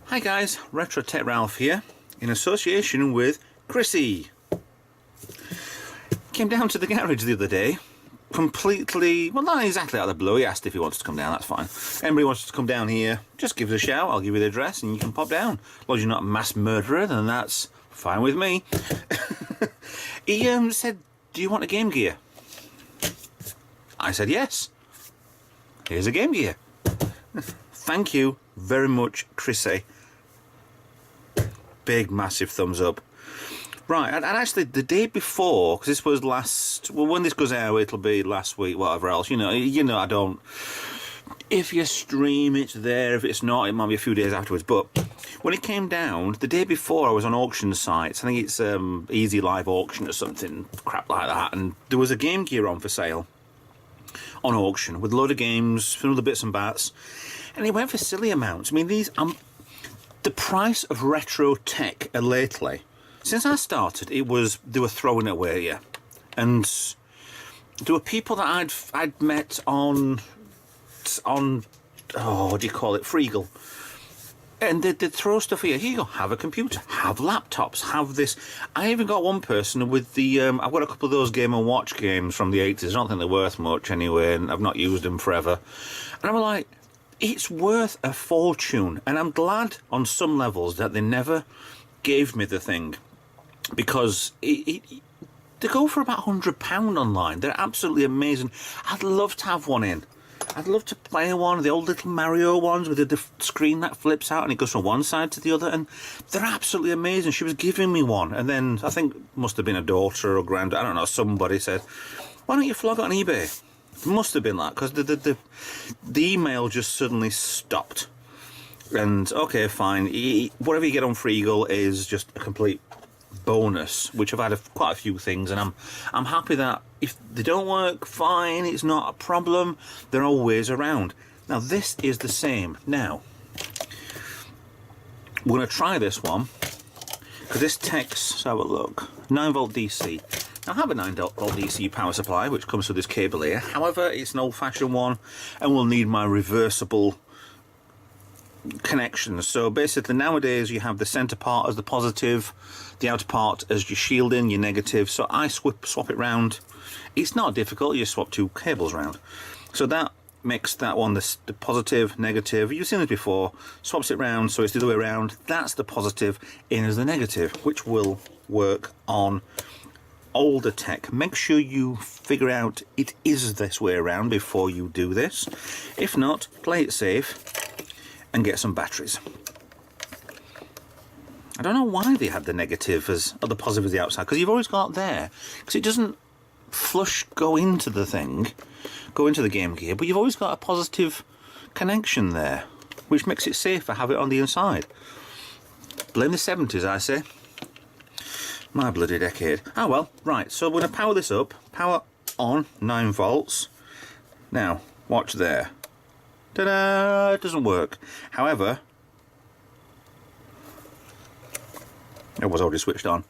Hi guys, Retro Tech Ralph here, in association with Chrissy. Came down to the garage the other day, completely, well, not exactly out of the blue. He asked if he wanted to come down, that's fine. Anybody wants to come down here, just give us a shout, I'll give you the address and you can pop down. As long as you're not a mass murderer, then that's fine with me. He said, do you want a Game Gear? I said yes. Here's a Game Gear. Thank you very much, Chrissy. Big, massive thumbs up. Right, and actually the day before, because this was last, well, when this goes out, it'll be last week, whatever else. You know, I don't, if you stream, it's there. If it's not, it might be a few days afterwards. But when it came down, the day before, I was on auction sites. I think it's Easy Live Auction or something, crap like that. And there was a Game Gear on for sale on auction with a load of games, some other bits and bats. And it went for silly amounts. I mean, these, the price of retro tech lately, since I started, they were throwing it away, yeah. And there were people that I'd met on oh, what do you call it, Freegal. And they'd throw stuff here. Here you go, have a computer, have laptops, have this. I even got one person with the, I've got a couple of those Game & Watch games from the 80s. I don't think they're worth much anyway, and I've not used them forever. And I'm like, it's worth a fortune, and I'm glad on some levels that they never gave me the thing, because they go for about £100 online. They're absolutely amazing. I'd love to have one in. I'd love to play one of the old little Mario ones with the screen that flips out and it goes from one side to the other, and they're absolutely amazing. She was giving me one, and then I think must have been a daughter or granddaughter, I don't know, somebody said, why don't you flog it on eBay? It must have been that, because the email just suddenly stopped. And okay, fine, whatever you get on Freegal is just a complete bonus, which I've had quite a few things, and I'm happy that if they don't work, fine, it's not a problem, they're always around. Now this is the same. Now we're going to try this one, because this tech's, let's have a look, 9V DC. Now I have a 9V DC power supply which comes with this cable here, however it's an old-fashioned one and will need my reversible connections. So basically nowadays you have the center part as the positive, the outer part as your shielding, your negative. So I swap it round. It's not difficult, you just swap two cables round. So that makes that one the positive, negative. You've seen this before. Swaps it round so it's the other way around. That's the positive in as the negative, which will work on older tech. Make sure you figure out it is this way around before you do this. If not, play it safe and get some batteries. I don't know why they had the negative or the positive as the outside, because you've always got there, because it doesn't flush go into the thing, go into the Game Gear, but you've always got a positive connection there, which makes it safer, have it on the inside. Blame the 70s, I say. My bloody decade. Oh well, right, so we're going to power this up. Power on, 9 volts. Now, watch there. Ta-da! It doesn't work. However, it was already switched on.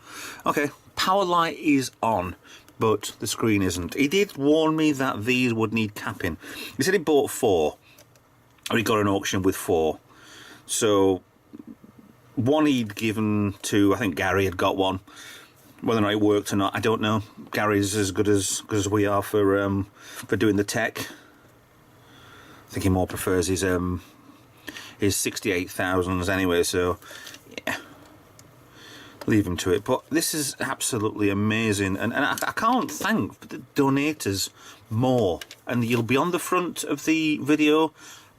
Okay, power light is on, but the screen isn't. He did warn me that these would need capping. He said he bought 4, or he got an auction with 4. So, one he'd given to, I think Gary had got one. Whether or not it worked or not, I don't know. Gary's as good as we are for doing the tech. I think he more prefers his 68,000s anyway, so yeah, leave him to it. But this is absolutely amazing, and I can't thank the donators more. And you'll be on the front of the video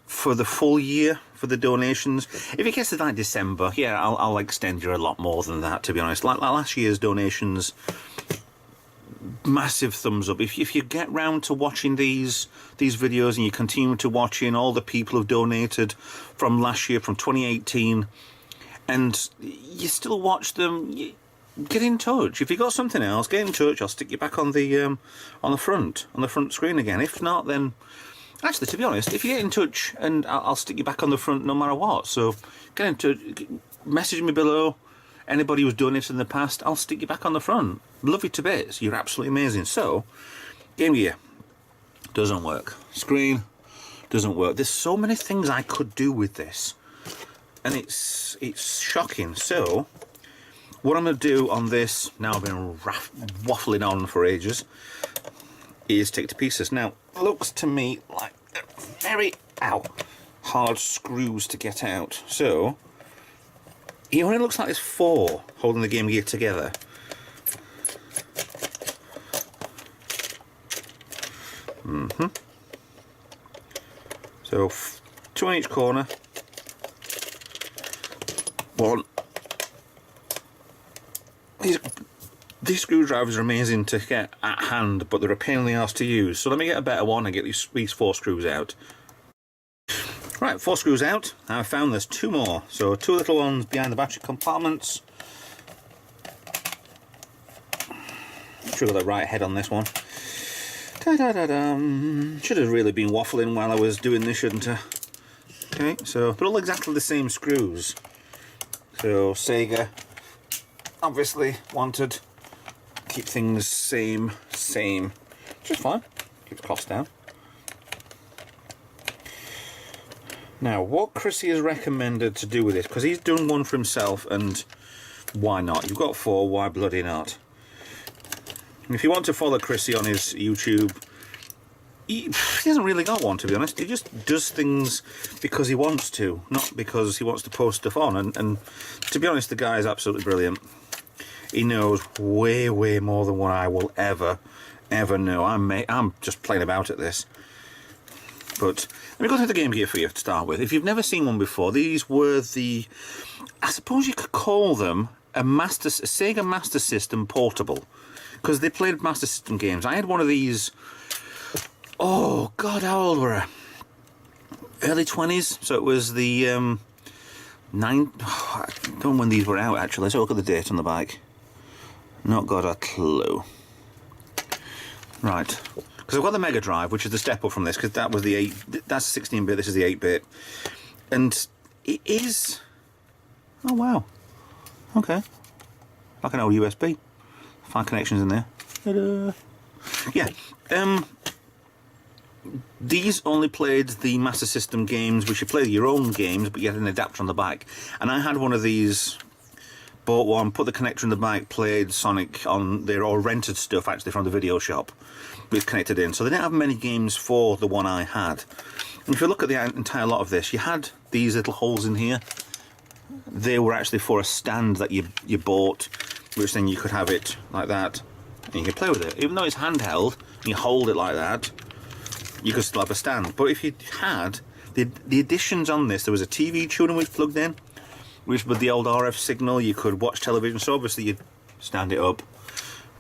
for the full year for the donations. If it gets to like December, yeah, I'll extend you a lot more than that, to be honest. Like last year's donations, massive thumbs up. If you get round to watching these videos and you continue to watching all the people who've donated from last year, from 2018, and you still watch them, get in touch. If you got something else, get in touch. I'll stick you back on the front screen again. If not, then Actually, to be honest, if you get in touch, and I'll stick you back on the front no matter what. So get in touch, message me below. Anybody who's done it in the past, I'll stick you back on the front. Love you to bits. You're absolutely amazing. So, Game Gear doesn't work. Screen doesn't work. There's so many things I could do with this, and it's shocking. So, what I'm going to do on this, now I've been waffling on for ages, is take it to pieces. Now, it looks to me like very hard screws to get out. So, it only looks like there's 4 holding the Game Gear together. So 2 on each corner. 1. These screwdrivers are amazing to get at hand, but they're a pain in the arse to use. So let me get a better one and get these 4 screws out. Right, 4 screws out. I found there's 2 more. So 2 little ones behind the battery compartments. Should have got the right head on this one. Da-da-da-dum. Should have really been waffling while I was doing this, shouldn't I? Okay, so they're all exactly the same screws. So Sega obviously wanted to keep things same, which is fine. Keeps costs down. Now, what Chrissy has recommended to do with this, because he's done one for himself, and why not? You've got 4, why bloody not? And if you want to follow Chrissy on his YouTube, he hasn't really got one, to be honest. He just does things because he wants to, not because he wants to post stuff on. And to be honest, the guy is absolutely brilliant. He knows way more than what I will ever know. I'm just playing about at this. But let me go through the Game Gear for you to start with. If you've never seen one before, these were the, I suppose you could call them a Sega Master System portable, because they played Master System games. I had one of these, oh God, how old were I? Early 20s, so it was the I don't know when these were out actually. Let's look at the date on the bike. Not got a clue. Right, because I've got the Mega Drive, which is the step up from this, because that was the 8, that's 16-bit, this is the 8-bit. And it is, oh wow, okay, like an old USB. 5 connections in there. Ta-da. Yeah, these only played the Master System games, which you play your own games, but you had an adapter on the back. And I had one of these, bought one, put the connector in the back, played Sonic on there, or rented stuff actually from the video shop, with connected in. So they didn't have many games for the one I had. And if you look at the entire lot of this, you had these little holes in here. They were actually for a stand that you bought, which then you could have it like that, and you can play with it. Even though it's handheld, and you hold it like that, you could still have a stand. But if you had the additions on this, there was a TV tuner which plugged in, which with the old RF signal, you could watch television. So obviously you'd stand it up,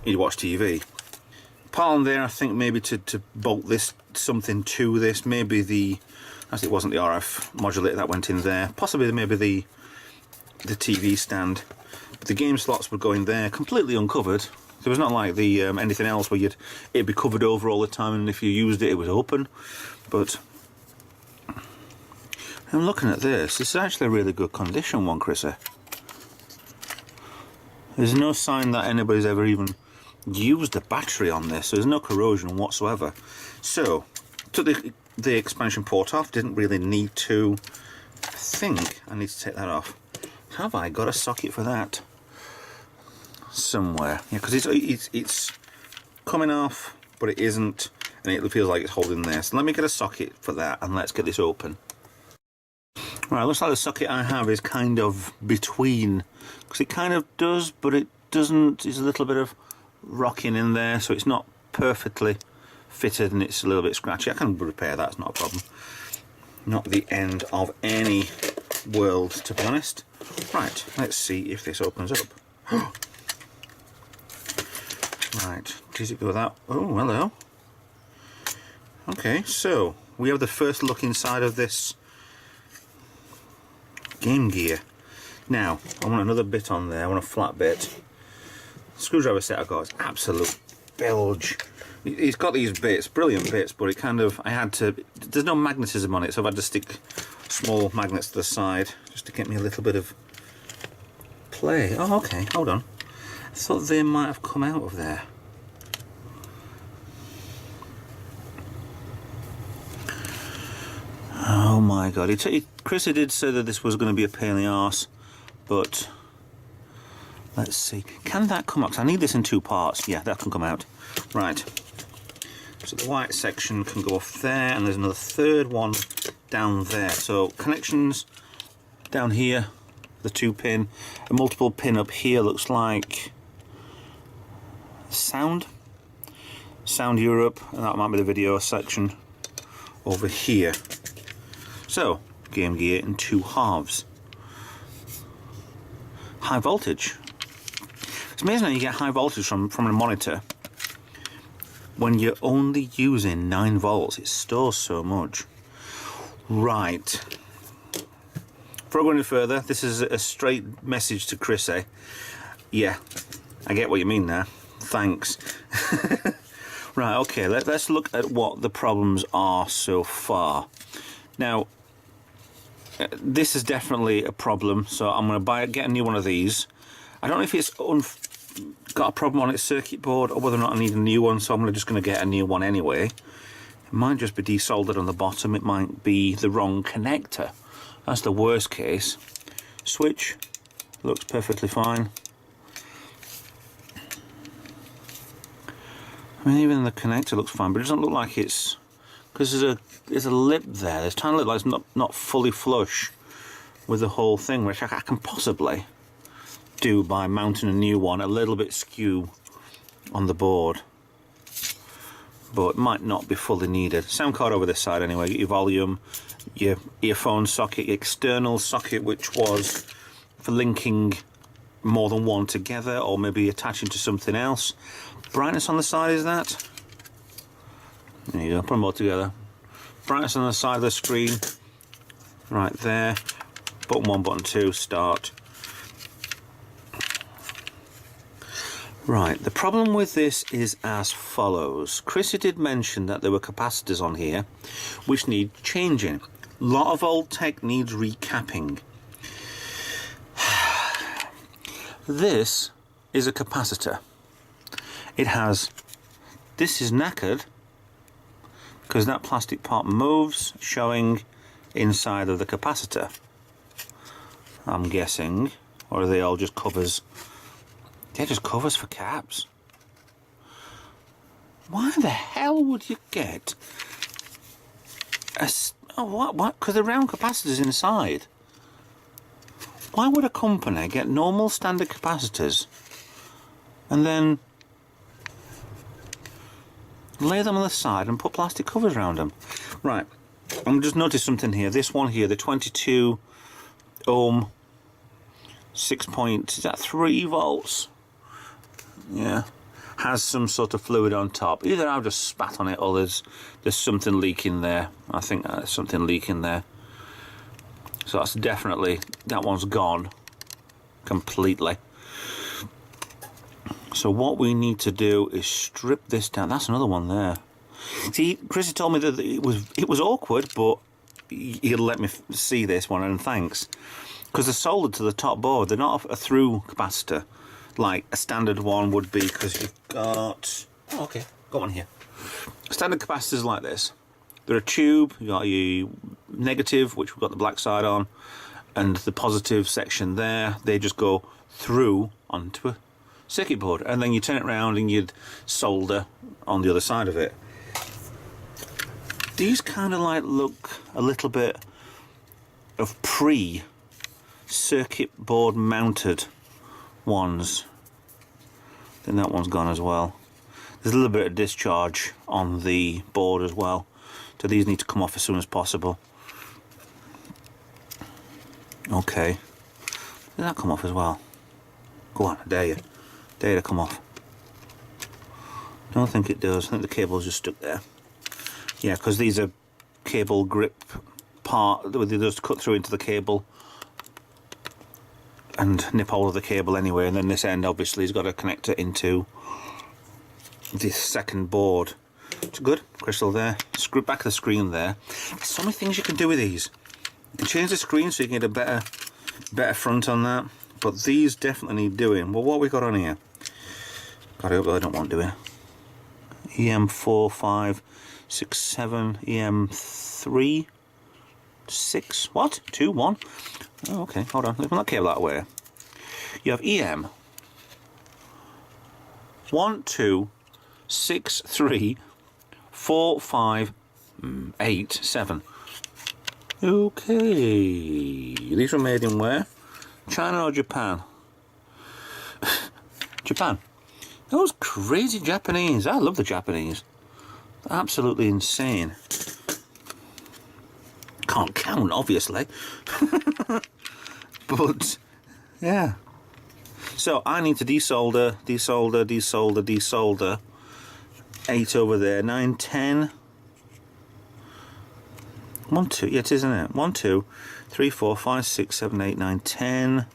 you'd watch TV. Part on there, I think maybe to bolt this something to this, maybe the, actually it wasn't the RF modulator that went in there, possibly maybe the TV stand. But the game slots would go in there completely uncovered. There was not like the anything else where it'd be covered over all the time, and if you used it, it was open. But I'm looking at this. This is actually a really good condition one, Chrissy. There's no sign that anybody's ever even used a battery on this. There's no corrosion whatsoever. So took the expansion port off. Didn't really need to. I think I need to take that off. Have I got a socket for that? Somewhere, yeah, because it's coming off, but it isn't, and it feels like it's holding there. So let me get a socket for that, and let's get this open. Right, looks like the socket I have is kind of between, because it kind of does, but it doesn't. There's a little bit of rocking in there, so it's not perfectly fitted, and it's a little bit scratchy. I can repair that, it's not a problem. Not the end of any world, to be honest. Right, let's see if this opens up. Right, does it go that? Oh, hello. Okay, so we have the first look inside of this Game Gear. Now, I want another bit on there. I want a flat bit. The screwdriver set I've got is absolute bilge. He's got these bits, brilliant bits, but it kind of, I had to, there's no magnetism on it, so I've had to stick small magnets to the side just to get me a little bit of play. Oh, okay, hold on. I thought they might have come out of there. Oh my god, Chrissy did say that this was going to be a pain in the arse, but let's see. Can that come out? 'Cause I need this in 2 parts. Yeah, that can come out. Right. So the white section can go off there, and there's another 3rd one down there. So connections down here, the 2-pin, a multiple pin up here looks like Sound Europe, and that might be the video section over here. So, Game Gear in 2 halves. High voltage. It's amazing how you get high voltage from a monitor when you're only using 9 volts. It stores so much. Right. Before I go any further, this is a straight message to Chrissy. Yeah, I get what you mean there. Thanks. Right, okay, let's look at what the problems are so far. Now, this is definitely a problem, so I'm going to get a new one of these. I don't know if it's got a problem on its circuit board or whether or not I need a new one, so I'm just going to get a new one anyway. It might just be desoldered on the bottom, it might be the wrong connector. That's the worst case. Switch looks perfectly fine. I mean, even the connector looks fine, but it doesn't look like it's, because there's a lip there. There's a tiny lip like it's not fully flush with the whole thing, which I can possibly do by mounting a new one a little bit skew on the board, but it might not be fully needed. Sound card over this side anyway. Get your volume, your earphone socket, your external socket, which was for linking more than one together or maybe attaching to something else. Brightness on the side is that. There you go, put them all together. Brightness on the side of the screen, right there. Button 1, button 2, start. Right, the problem with this is as follows. Chrissy did mention that there were capacitors on here which need changing. A lot of old tech needs recapping. This is a capacitor. It has, this is knackered because that plastic part moves, showing inside of the capacitor, I'm guessing. Or are they all just covers? They're just covers for caps. Why the hell would you get a, what? Because they're round capacitors inside. Why would a company get normal standard capacitors and then lay them on the side and put plastic covers around them? Right, I'm just noticed something here. This one here, the 22 ohm 3 volts? Yeah, has some sort of fluid on top. Either I've just spat on it or there's something leaking there. I think there's something leaking there. So that's definitely, that one's gone completely. So what we need to do is strip this down. That's another one there. See, Chrissy told me that it was awkward, but he'll let me see this one, and thanks. Because they're soldered to the top board. They're not a through capacitor like a standard one would be, because you've got... Oh, okay, got one here. Standard capacitors like this. They're a tube. You've got your negative, which we've got the black side on, and the positive section there. They just go through onto a circuit board, and then you turn it around and you'd solder on the other side of it. These kind of like look a little bit of pre-circuit board mounted ones. Then that one's gone as well. There's a little bit of discharge on the board as well, so these need to come off as soon as possible. Okay, did that come off as well? Go on, I dare you. Dare you to come off. Don't think it does. I think the cable's just stuck there. Yeah, because these are cable grip part. They just cut through into the cable and nip hold of the cable anyway, and then this end obviously has got a connector into this second board. It's good, crystal there. Screw back the screen there. There's so many things you can do with these. You can change the screen so you can get a better front on that. But these definitely need doing. Well, what have we got on here? God, I hope I don't want doing. EM4, 5, 6, 7, EM3, 6, what? 2, 1? Oh, okay, hold on. Leave that cable that way. You have EM 1, 2, 6, 3, 4, 5, 8, 7. Okay. These were made in where? China or Japan? Japan. Those crazy Japanese. I love the Japanese. Absolutely insane. Can't count, obviously. But, yeah. So, I need to desolder, desolder, desolder, desolder. 8 over there. 9, 10. 1, 2. Yeah, it is, isn't it? 1, 2, 3, 4, 5, 6, 7, 8, 9, 10.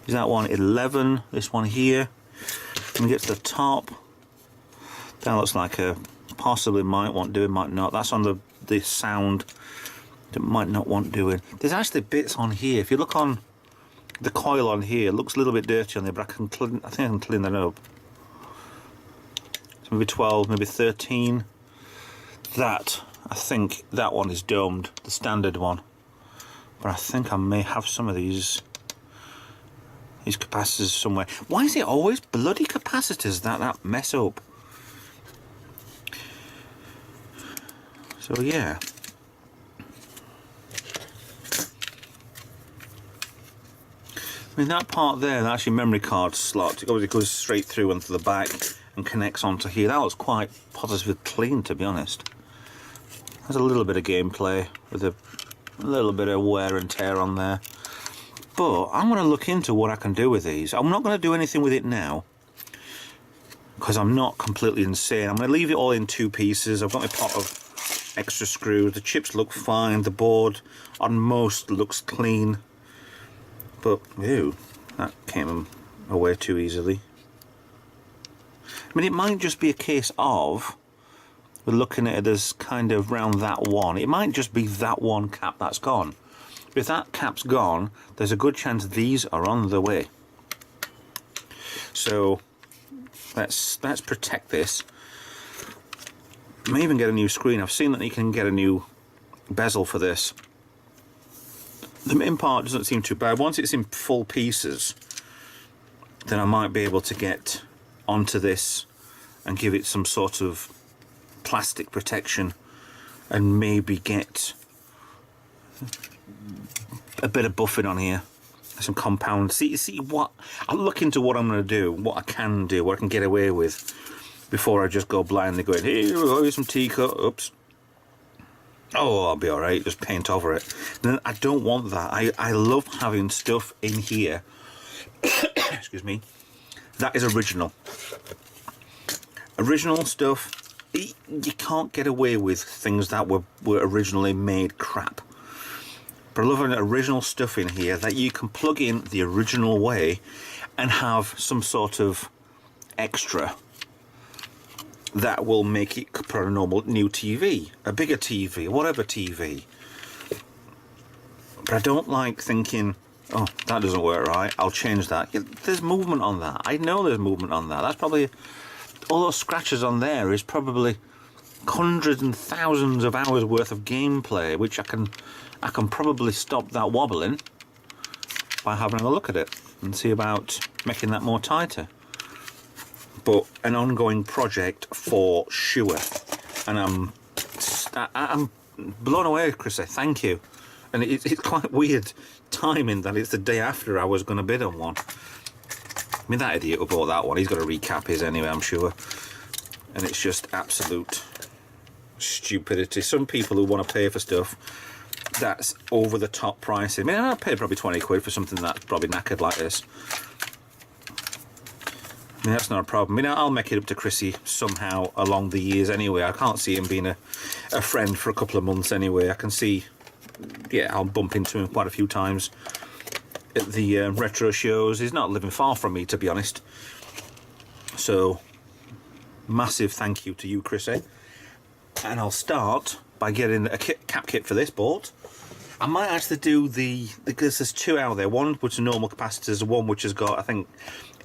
Is that one? 11. This one here. When we get to the top, that looks like a possibly might want doing, might not. That's on the sound that might not want doing. There's actually bits on here. If you look on the coil on here, it looks a little bit dirty on there, but I think I can clean that up. So maybe 12, maybe 13. That, I think that one is domed, the standard one. But I think I may have some of these capacitors somewhere. Why is it always bloody capacitors that mess up? So yeah. I mean, that part there, that's your memory card slot. It obviously goes straight through onto the back and connects onto here. That looks quite positively clean, to be honest. There's a little bit of gameplay with a little bit of wear and tear on there. But I'm going to look into what I can do with these. I'm not going to do anything with it now, because I'm not completely insane. I'm going to leave it all in 2 pieces. I've got my pot of extra screws. The chips look fine. The board on most looks clean. But, ew, that came away too easily. I mean, it might just be a case of, we're looking at it as kind of round that one. It might just be that one cap that's gone. If that cap's gone, there's a good chance these are on the way. So let's protect this. May even get a new screen. I've seen that you can get a new bezel for this. The main part doesn't seem too bad. Once it's in full pieces, then I might be able to get onto this and give it some sort of plastic protection and maybe get a bit of buffing on here, some compound. See what I'll look into what I'm going to do, what I can do, what I can get away with before I just go blindly going, here we go, here's some teacup. Oops. Oh, I'll be all right. Just paint over it. Then I don't want that. I love having stuff in here. Excuse me. That is original. Original stuff. You can't get away with things that were originally made crap. But I love having original stuff in here that you can plug in the original way and have some sort of extra that will make it put a normal new TV, a bigger TV, whatever TV. But I don't like thinking, oh, that doesn't work right, I'll change that. Yeah, there's movement on that. I know there's movement on that. That's probably, all those scratches on there is probably hundreds and thousands of hours worth of gameplay, which I can probably stop that wobbling by having a look at it and see about making that more tighter. But an ongoing project for sure, and I'm blown away, Chrissy. Thank you. And it's quite weird timing that it's the day after I was going to bid on one. I mean, that idiot who bought that one, he's got to recap his anyway, I'm sure. And it's just absolute stupidity. Some people who want to pay for stuff that's over the top pricing. I mean, I'd pay probably 20 quid for something that's probably knackered like this. I mean, that's not a problem. I mean, I'll make it up to Chrissy somehow along the years anyway. I can't see him being a friend for a couple of months anyway. I can see, yeah, I'll bump into him quite a few times at the retro shows. He's not living far from me, to be honest. So, massive thank you to you, Chrissy. And I'll start by getting a cap kit for this board. I might actually do because there's two out there. One which are normal capacitors, and one which has got, I think,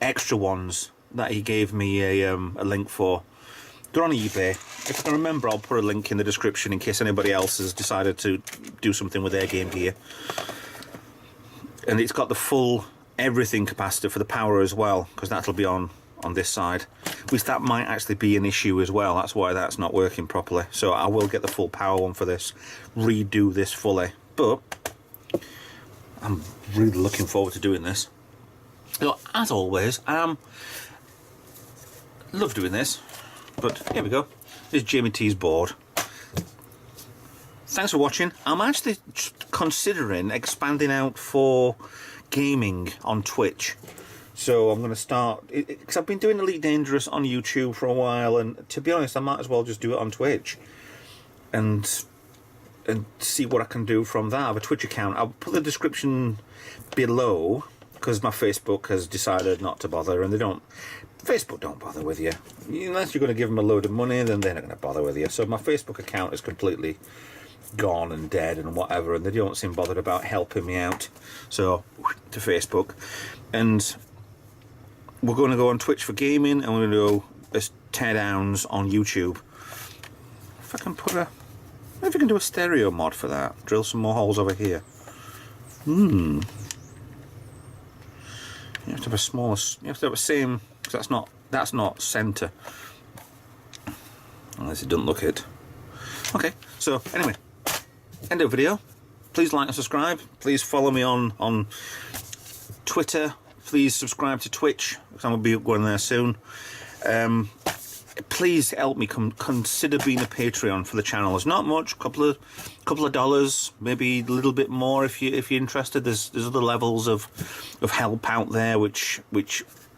extra ones that he gave me a link for. They're on eBay. If I can remember, I'll put a link in the description in case anybody else has decided to do something with their Game Gear. And it's got the full everything capacitor for the power as well, because that'll be on this side. Which that might actually be an issue as well. That's why that's not working properly. So I will get the full power one for this, redo this fully. But I'm really looking forward to doing this. So, as always, love doing this. But here we go. This is Jamie T's board. Thanks for watching. I'm actually considering expanding out for gaming on Twitch. So I'm going to start, because I've been doing Elite Dangerous on YouTube for a while, and to be honest, I might as well just do it on Twitch. And see what I can do from that. I have a Twitch account. I'll put the description below, because my Facebook has decided not to bother, and Facebook don't bother with you. Unless you're going to give them a load of money, then they're not going to bother with you. So my Facebook account is completely gone and dead and whatever, and they don't seem bothered about helping me out. So, to Facebook. And we're going to go on Twitch for gaming, and we're going to do teardowns on YouTube. If I can put a... Maybe we can do a stereo mod for that. Drill some more holes over here. You have to have a smaller... You have to have the same... Because that's not centre. Unless it doesn't look it. Okay, so anyway. End of the video. Please like and subscribe. Please follow me on Twitter. Please subscribe to Twitch, because I'm going to be going there soon. Please help me consider being a Patreon for the channel. It's not much, couple of dollars, maybe a little bit more if you're interested. There's other levels of help out there which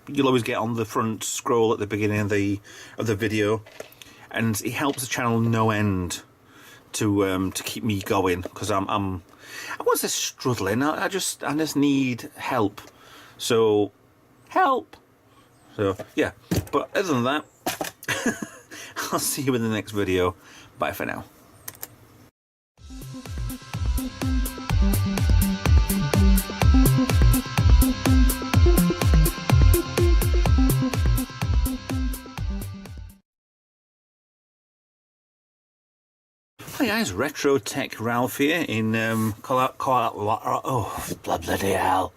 you'll always get on the front scroll at the beginning of the video, and it helps the channel no end to keep me going, because I was just struggling. I just need help. So help. So yeah, but other than that, I'll see you in the next video. Bye for now. Hi guys, Retro Tech Ralph here in oh bloody hell.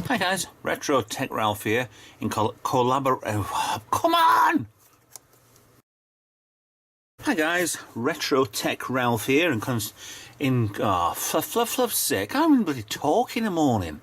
Hi guys, Retro Tech Ralph here in come on! Hi guys, Retro Tech Ralph here in fluff's sake, I'm bloody talking in the morning.